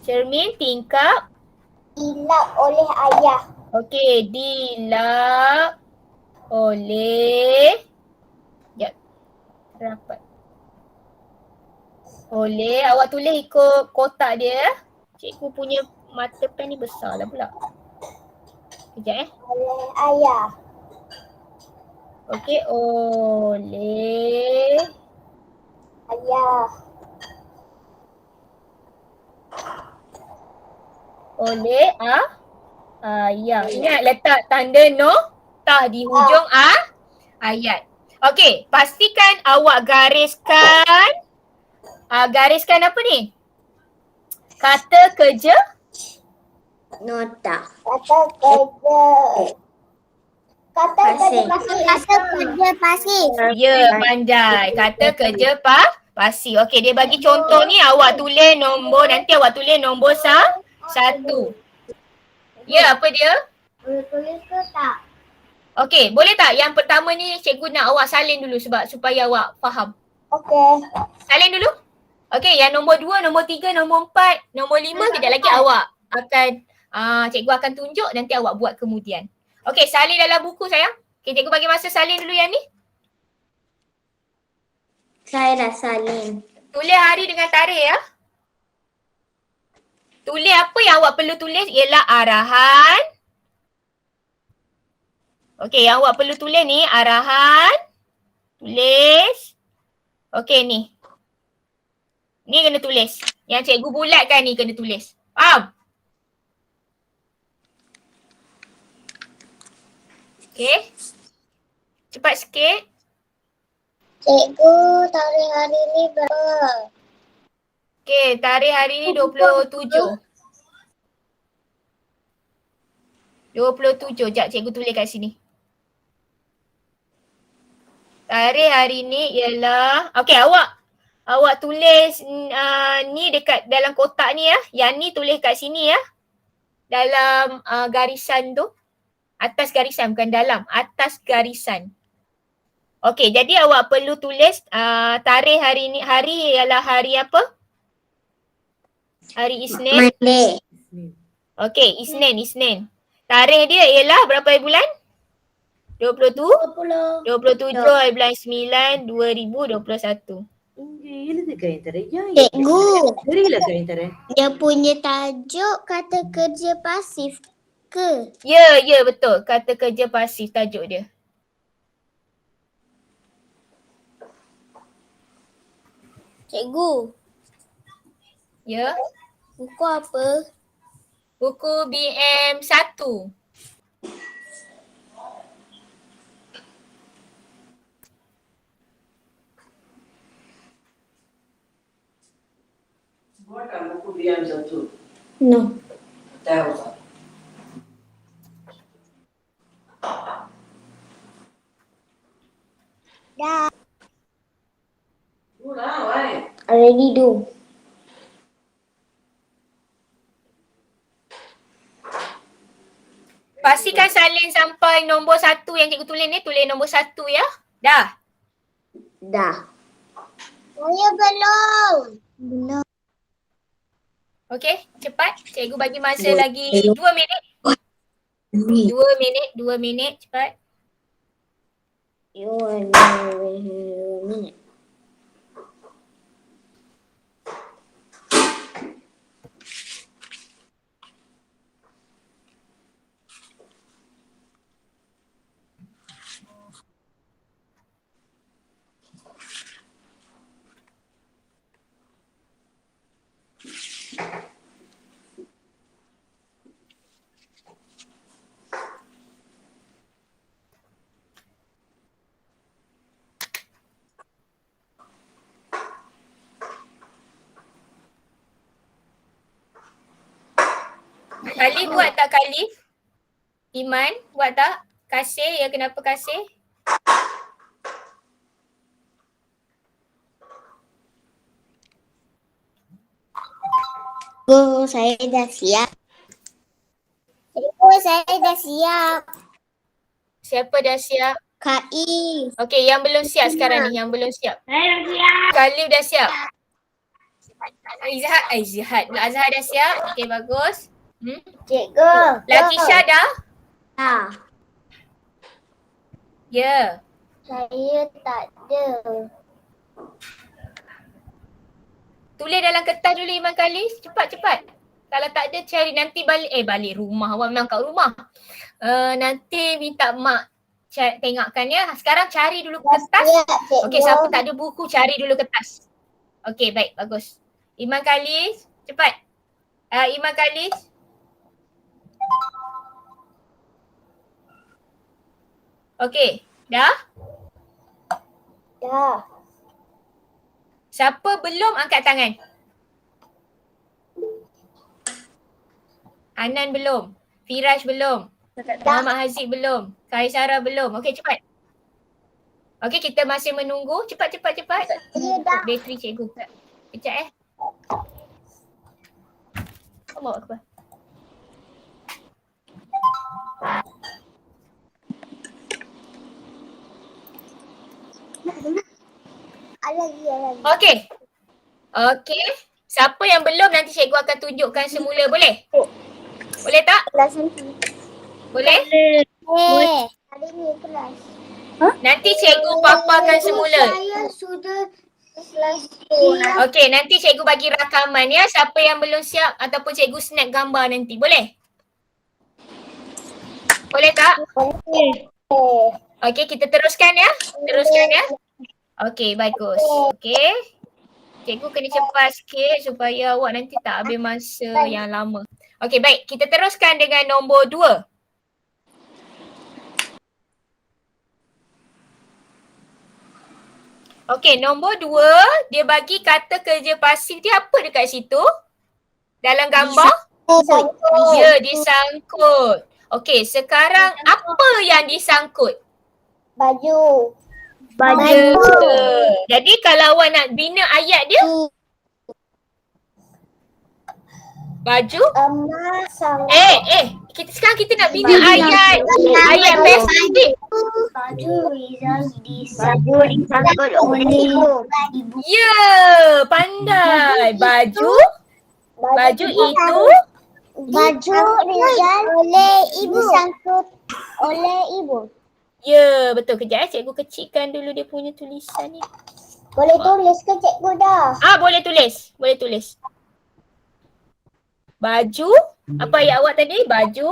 Cermin, tingkap. Dilap oleh ayah. Okey, dilap oleh rapat. Awak tulis ikut kotak dia. Cikgu punya mata pen ni besar lah pula. Kejap Oleh ayah. Okey, oleh Ayah. Oleh ayah. Ingat letak tanda notah di hujung ayat. Okey, pastikan awak gariskan apa ni? Kata kerja Nota. Kata kerja pasif. Ya, pandai. Kata kerja pasif. Okey, dia bagi contoh ni awak tulis nombor 1. Ya, apa dia? Boleh tulis ke tak? Okey, boleh tak yang pertama ni cikgu nak awak salin dulu supaya awak faham. Okey. Salin dulu. Okey, yang nombor 2, nombor 3, nombor 4, nombor 5 kejap lagi awak akan cikgu akan tunjuk, nanti awak buat kemudian. Okey, salin dalam buku sayang. Okey, cikgu bagi masa salin dulu yang ni. Saya dah salin. Tulis hari dengan tarikh ya. Tulis apa yang awak perlu tulis ialah arahan. Okey, yang awak perlu tulis ni arahan. Tulis. Okey ni. Ni kena tulis. Yang cikgu bulatkan ni kena tulis. Faham? Okey. Cepat sikit. Cikgu, tarikh hari ni berapa? Okey, tarikh hari ni 27. 27. Sekejap cikgu tulis kat sini. Tarikh hari ni ialah, okey awak tulis ni dekat dalam kotak ni ya. Yang ni tulis kat sini ya. Dalam garisan tu. Atas garisan bukan dalam, atas garisan. Okey, jadi awak perlu tulis tarikh hari ni, hari ialah hari apa? Hari Isnin. Monday. Okey, Isnin. Tarikh dia ialah berapa bulan? 27 hari bulan 9 2021. Inggris ke antara jaya. Cikgu, Berilah ke antara. dia punya tajuk kata kerja pasif ke? Ya betul. Kata kerja pasif tajuk dia. Cikgu, Ya. buku apa? Buku BM 1. Buatkan buku biar satu. No. Tahu tak? Dah. Ulang, wai. Already do. Pastikan salin sampai nombor 1 yang cikgu tulis ni. Tulis nombor 1 ya. Dah. Dah. Saya belum. Belum. Okey, cepat. Cikgu bagi masa lagi 2 minit. 2 minit, 2 minit cepat. You minute. Khalif buat tak Khalif? Iman buat tak? Kasih ya kenapa kasih? Cikgu, saya dah siap. Cikgu, saya dah siap. Siapa dah siap? Kak I. Okey, yang belum siap sekarang ni, yang belum siap. Saya dah siap. Khalif dah siap. Izhat pula Azhar dah siap. Okey, bagus. Cikgu. Lakisha dah? Dah. Ya. Saya tak ada. Tulis dalam kertas dulu Iman Khalif. Cepat-cepat. Kalau tak ada cari nanti balik rumah. Awak memang kat rumah. Nanti minta mak tengokkan ya. Sekarang cari dulu kertas. Okey, siapa tak ada buku cari dulu kertas. Okey, baik. Bagus. Iman Khalif, cepat. Iman Khalif. Okey, dah? Dah. Siapa belum angkat tangan? Hanan belum. Firaj belum. Muhammad Haziq belum. Kaisara belum. Okey, cepat. Okey, kita masih menunggu. Cepat. Dah. Bateri cikgu. Kejap Allah Akbar. Okey. Siapa yang belum nanti cikgu akan tunjukkan semula. Boleh? Boleh tak? Boleh? Hari ni kelas. Nanti cikgu paparkan semula. Saya sudah selesai. Okey, nanti cikgu bagi rakaman ya. Siapa yang belum siap ataupun cikgu snap gambar nanti. Boleh? Boleh tak? Okey, kita teruskan ya. Okey, bagus. Okey. Cikgu kena cepat sikit supaya awak nanti tak habis masa yang lama. Okey, baik. Kita teruskan dengan nombor 2. Okey, nombor 2, dia bagi kata kerja pasif dia apa dekat situ? Dalam gambar? Ya, disangkut. Okey, sekarang apa yang disangkut? Baju. Ya. Jadi kalau awak nak bina ayat dia, baju? Emas sama. Sekarang kita nak bina ayat spesifik. Baju Rizal disangkut oleh ibu. Ya, pandai. Baju itu Baju Rizal oleh ibu. Disangkut oleh ibu. ya, betul. Kejap cikgu kecilkan dulu dia punya tulisan ni. Boleh tulis ke cikgu dah? Boleh tulis. Boleh tulis. Baju. Apa ayat awak tadi? Baju.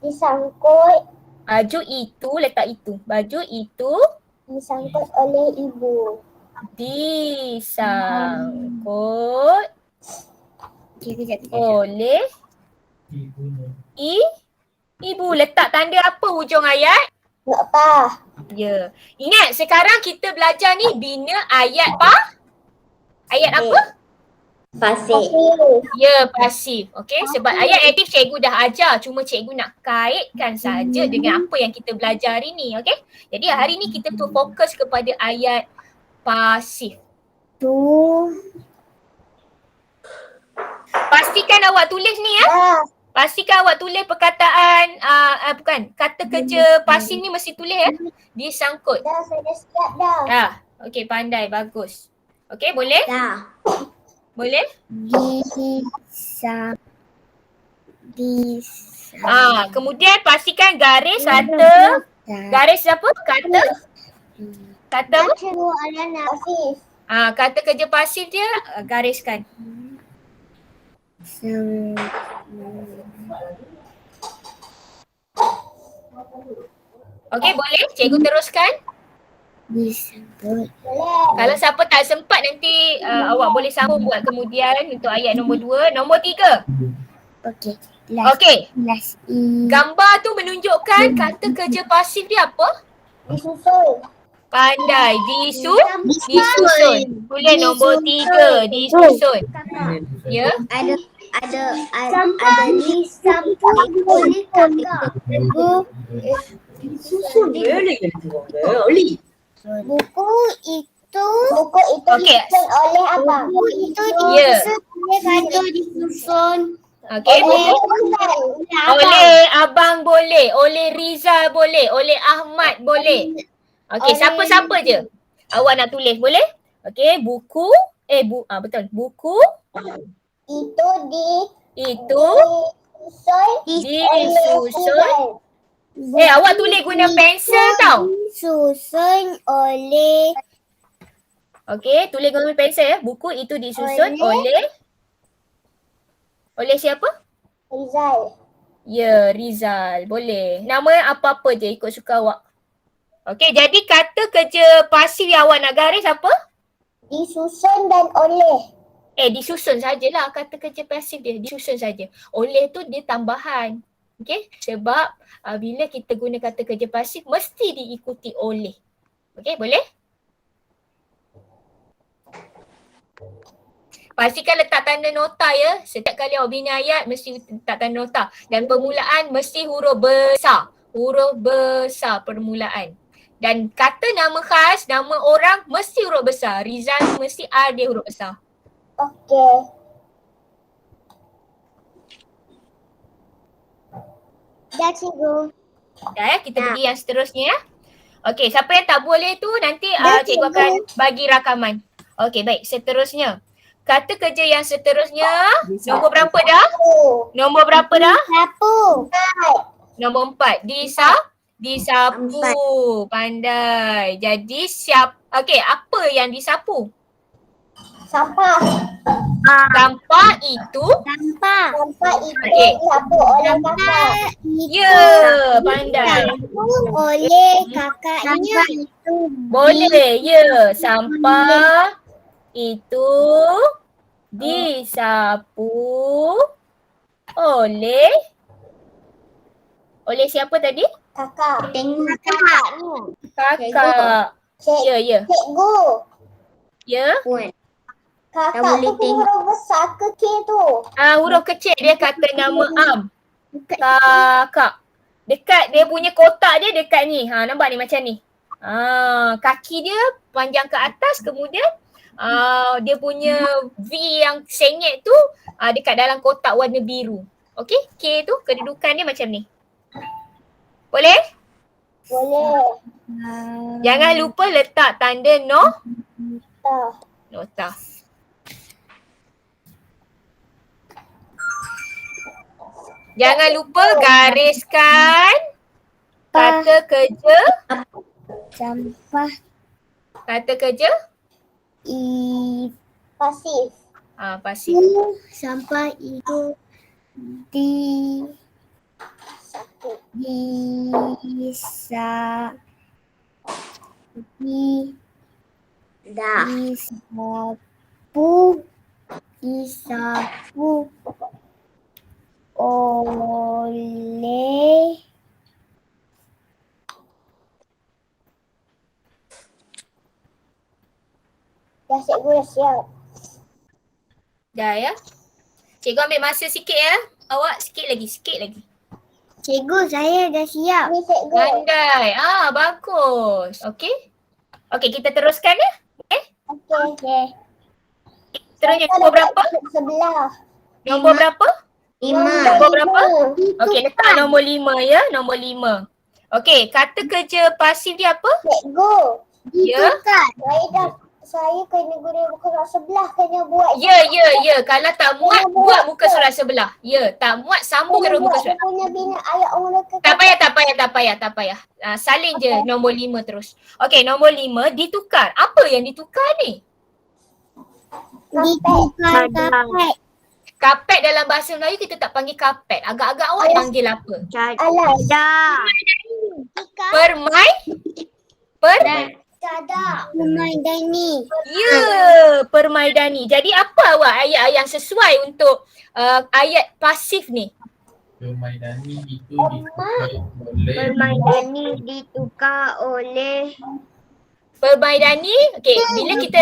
Disangkut. Baju itu, letak itu. Baju itu Disangkut oleh ibu. disangkut Kejap. oleh ibu. Letak tanda apa hujung ayat? Nokta. Ya. Ingat sekarang kita belajar ni bina ayat ayat apa? Pasif. Ya, pasif. Okey, sebab ayat aktif cikgu dah ajar. Cuma cikgu nak kaitkan saja dengan apa yang kita belajar hari ni. Okey? Jadi hari ni kita tu fokus kepada ayat pasif. Tu. Pastikan awak tulis ni ya. Pastikan awak tulis perkataan, bukan, kata kerja pasif ni mesti tulis ya. Disangkut. Dah, saya dah siap dah. Okey, pandai, bagus. Okey, boleh? Dah. Boleh? Kemudian pastikan garis kata, garis apa? Kata apa? Cikgu Alana. Pasif. Kata kerja pasif dia gariskan. Okey, boleh? Cikgu teruskan. Disangkut. Kalau siapa tak sempat nanti awak boleh sambung buat kemudian untuk ayat nombor 2. Nombor 3. Okey. Okey. Last Gambar tu menunjukkan kata kerja pasif dia apa? disusun. Pandai. Disusun. Tulis nombor 3. Disusun. Ya. Ada disangkut oleh kakak. Susun boleh ke tu? Boleh. Buku itu Okey. disusun oleh abang. Buku itu Ya. disusun Okey. Oleh abang boleh. Oleh Rizal boleh. Oleh Ahmad boleh. Okey, siapa-siapa je awak nak tulis boleh? Okey, buku. Betul. Buku itu disusun. Awak tulis guna pensel tau. Disusun oleh Okey, tulis guna pensel ya. Buku itu disusun oleh siapa? Rizal. Ya, Rizal. Boleh. Nama apa-apa je ikut suka awak. Okey, jadi kata kerja pasif yang awak nak garis apa? Disusun dan oleh. Disusun sajalah kata kerja pasif dia. Disusun saja. Oleh tu dia tambahan. Okey? Sebab bila kita guna kata kerja pasif mesti diikuti oleh. Okey, boleh? Pastikan letak tanda nota ya. Setiap kali awak bina ayat mesti letak tanda nota. Dan permulaan mesti huruf besar. Huruf besar permulaan. Dan kata nama khas, nama orang mesti huruf besar. Rizal mesti R dia huruf besar. Okey. Dah cikgu. Dah ya, kita pergi yang seterusnya ya. Okey, siapa yang tak boleh tu nanti cikgu akan bagi rakaman. Okey, baik. Seterusnya. Kata kerja yang seterusnya, nombor berapa dah? Nombor berapa dah? Sapu. Nombor 4. Disapu. Pandai. Jadi okey, apa yang disapu? Sampah. Sampah itu? Sampah itu Okey. disapu oleh kakak. Ya, pandai. Oleh kakaknya itu. Boleh, ya. Sampah itu disapu oleh siapa tadi? Kakak. Kakaknya. Kakak. Ya. Cikgu. Ya. Kakak tu huruf besar ke K tu? Huruf kecil dia kata nama Am. Kakak. Dekat dia punya kotak dia dekat ni. Nampak ni macam ni. Kaki dia panjang ke atas kemudian dia punya V yang sengit tu dekat dalam kotak warna biru. Okey? K tu kedudukan dia macam ni. Boleh? Boleh. Jangan lupa letak tanda nota. Jangan lupa gariskan kata kerja. Sampah. Kata kerja Pasif. Pasif. Sampai itu di bisa disapu oleh cikgu dah siap. Dah ya. Cikgu ambil masa sikit ya. Awak sikit lagi. Cikgu, saya dah siap. Ni cikgu. Pandai. Bagus. Okey. Okey, kita teruskan ya. Okey. Terus nombor berapa? Sebelah. Nombor berapa? 5. Nombor berapa? Okey, letak nombor 5 ya. Nombor 5. Okey, kata kerja pasif dia apa? Cikgu. Ya. Saya kena guna buku surat sebelah, kena buat. Ya. Kalau tak muat, buat muka surat sebelah. Ya, tak muat, sambung terus muka surat. Punya bina ayat orang Tak payah. Salin je nombor 5 terus. Okey, nombor 5 ditukar. Apa yang ditukar ni? Ditukar kapet. Kapet dalam bahasa Melayu kita tak panggil kapet. Agak-agak awak panggil apa? Alas. Permaidani. Ya, permaidani. Jadi apa awak ayat yang sesuai untuk ayat pasif ni? Permaidani itu ditukar oleh Permaidani, okey, bila kita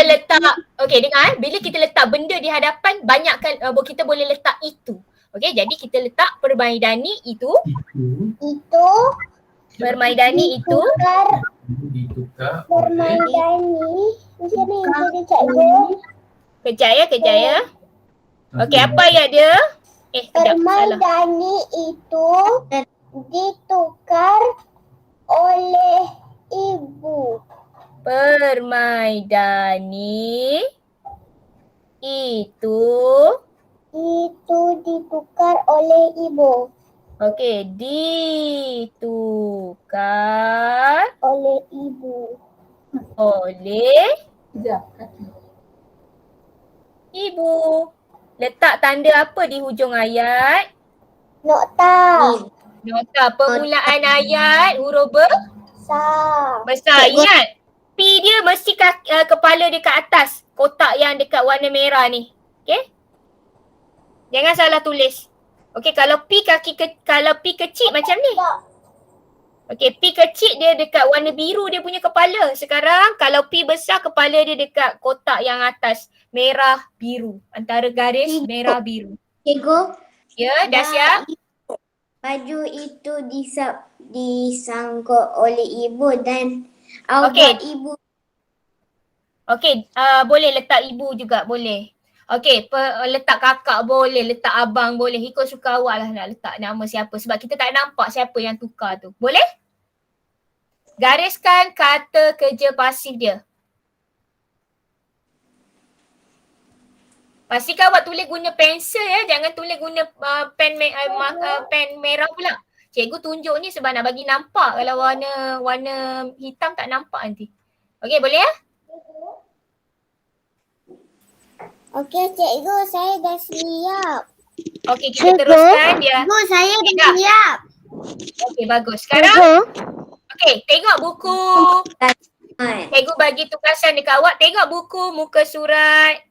letak, okey dengar bila kita letak benda di hadapan, banyakkan kita boleh letak itu. Okey, jadi kita letak permaidani itu. Permaidani itu. ditukar permaidani. Macam ni jadi cikgu. Kejap ya. Okey, apa ayat dia? Kejap, salah. Permaidani itu ditukar oleh ibu. Permaidani itu ditukar oleh ibu. okey, ditukar Oleh ibu. oleh ibu. Letak tanda apa di hujung ayat? Nokta. Nota permulaan ayat huruf Sa. besar. Ingat, P dia mesti kepala dia kat atas. Kotak yang dekat warna merah ni. Okey? Jangan salah tulis. Okey, kalau P kecil macam ni. Okey, P kecil dia dekat warna biru dia punya kepala. Sekarang kalau P besar kepala dia dekat kotak yang atas. Merah biru. Antara garis merah biru. Cikgu. Ya, dah siap? Baju itu disangkut oleh ibu dan awak ibu. Okey, boleh letak ibu juga, boleh. Okey, letak kakak boleh, letak abang boleh. Ikut suka awak lah nak letak nama siapa. Sebab kita tak nampak siapa yang tukar tu. Boleh? Gariskan kata kerja pasif dia. Pastikan awak tulis guna pensel ya. Jangan tulis guna pen merah pula. Cikgu tunjuk ni sebab nak bagi nampak. Kalau warna hitam tak nampak nanti. Okey, boleh ya? Okey cikgu, saya dah siap. Okey, kita teruskan dia. Cikgu, saya dah siap. Okey, bagus. Sekarang, okey, tengok buku. Cikgu bagi tugasan dekat awak. Tengok buku muka surat.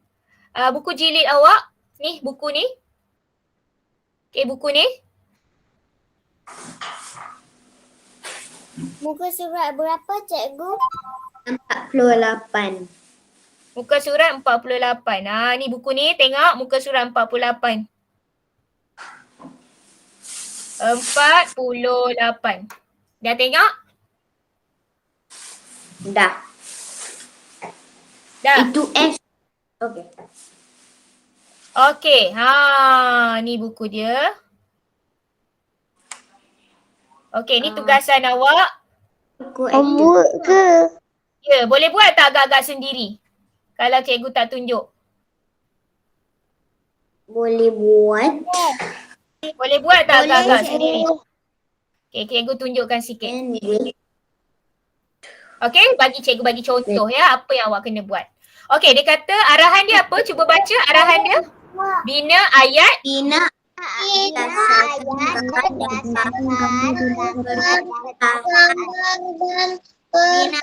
Buku jilid awak. Ni, buku ni. Okey, buku ni. Muka surat berapa cikgu? 48. Muka surat 48. Ni buku ni. Tengok muka surat 48. 48. Dah tengok? Dah. Itu S. Okey. Okey. Ni buku dia. Okey, ni tugasan awak. Homework ke? Ya, boleh buat tak agak-agak sendiri? Kalau cikgu tak tunjuk. Boleh buat. Boleh buat tak agak-agak sendiri? Okey, cikgu tunjukkan sikit. Okey, cikgu bagi contoh ya apa yang awak kena buat. Okey, dia kata arahan dia apa? Cuba baca arahan dia. Bina ayat. Bina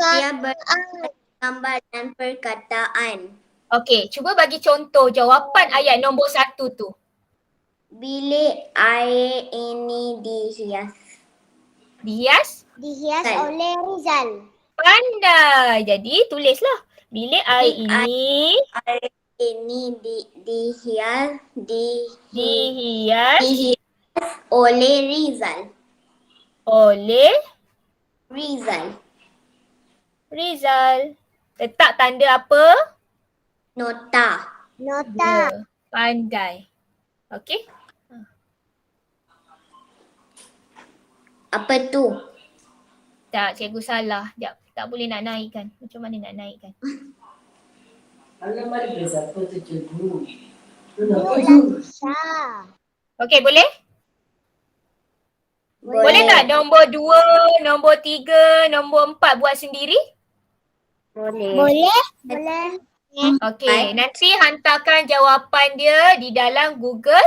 dia bergambar dan perkataan. Okey, cuba bagi contoh jawapan ayat nombor 1 tu. Bilik air ini dihias. Dihias. Dihias oleh Rizal. Pandai. Jadi tulislah. Bilik air ini Air ini dihias dihias oleh Rizal. oleh Rizal. Letak tanda apa? Nota. Nota. Ya, pandai. Okey. Apa tu? Tak, cikgu salah. Sekejap. Tak boleh nak naikkan. Macam mana nak naikkan? Alamak, dia siapa tu cikgu? Lakisha. Okey, boleh? Boleh tak nombor 2, nombor 3, nombor 4 buat sendiri? Boleh? Boleh. Okey, nanti hantarkan jawapan dia di dalam Google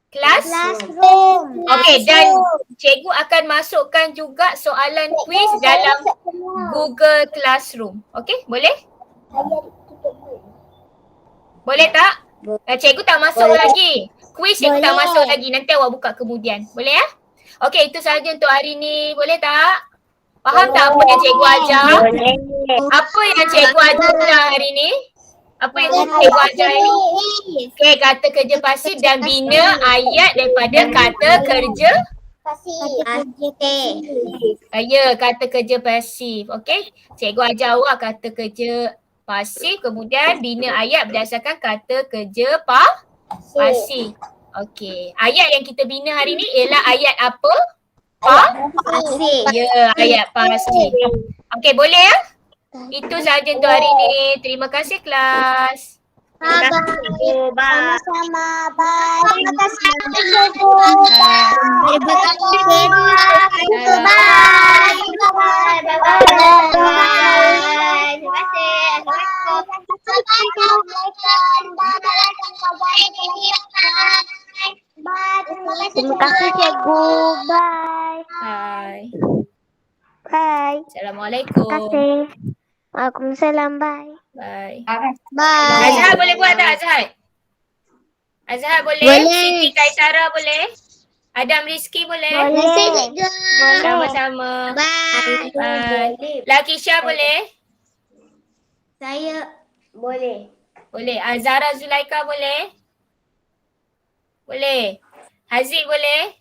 Classroom. Okey, dan cikgu akan masukkan juga soalan kuis dalam Google Classroom. Okey, boleh? Boleh tak? Cikgu tak masuk Boleh. lagi. Kuis cikgu tak Boleh. masuk lagi. Nanti awak buka kemudian. Boleh ya? Okey, itu sahaja untuk hari ni. Boleh tak? Faham tak apa yang cikgu ajar? Apa yang cikgu ajar hari ni? Apa yang cikgu ajar hari ni? Okey, kata kerja pasif dan bina ayat daripada kata kerja. Ya, kata kerja pasif. Okey. Cikgu ajar awak kata kerja pasif, kemudian bina ayat berdasarkan kata kerja pasif. Okey. Ayat yang kita bina hari ni ialah ayat apa? Pasif. Ya, ayat pasif. Okey, boleh ya? Itu sahaja untuk hari ni. Terima kasih kelas. Sama-sama. Bye. Terima kasih. Terima kasih. Bye. Bye. Terima kasih. Terima kasih cikgu. Bye. Hai. Bye. Assalamualaikum. Waalaikumsalam. Bye. Bye. Bye. Azhar boleh buat tak Azhar? Azhar boleh? Boleh. Siti Kaisara boleh? Adam Rizki boleh? Boleh. Sama-sama. Bye. Bye. Lakisha boleh? Saya boleh. Boleh. Azara Zulaika boleh? Boleh. Haziq boleh?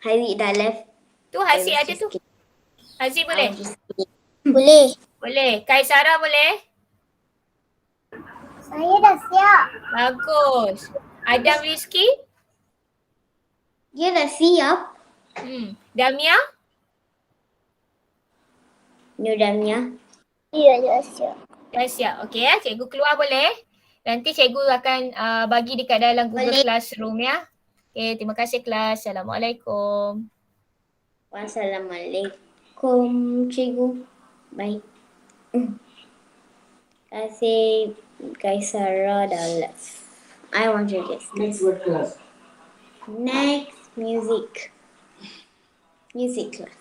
Hari dah left. Tu Haziq ada tu. Haziq boleh? Boleh. Boleh. Kaisara boleh? Saya dah siap. Bagus. Adam Rizki? Dia dah siap. Damia? Nudamnya. Ya, dah siap. Dah siap. Okey ya. Cikgu keluar boleh? Nanti cikgu akan bagi dekat dalam Google Boleh. Classroom ya. Okey, terima kasih kelas. Assalamualaikum. Wassalamualaikum cikgu. Baik. Kasih Kaisara dah left. I want to guess. Next word class. Next music. Music class.